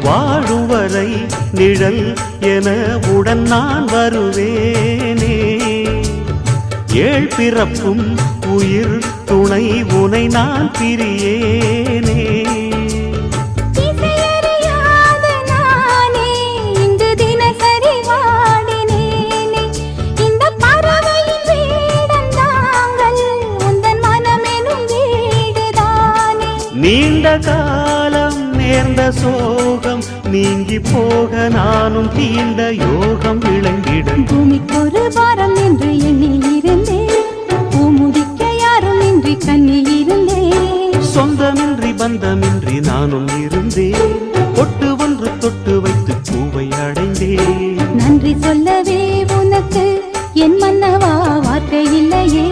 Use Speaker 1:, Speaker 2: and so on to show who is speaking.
Speaker 1: வாழும் வரை நிழல் என உடன் நான் வருவேனே. ஏழ் பிறப்பும் உயிர் துணை உனை நான் பிரியேனே. நீண்ட காலம் நேர்ந்த சோகம் நீங்கி போக நானும் தீண்ட யோகம் விளங்கிடும்.
Speaker 2: பூமிக்கொரு வாரம் என்று எண்ணி இருந்தேன், பூமுடிக்க யாரும் இன்றி கண்ணி இருந்தேன்.
Speaker 1: சொந்தமின்றி பந்தமின்றி நானும் இருந்தேன், பொட்டு ஒன்று தொட்டு வைத்து பூவை அடைந்தேன்.
Speaker 2: நன்றி சொல்லவே உனக்கு என் மன்னவா வார்த்தை இல்லையே.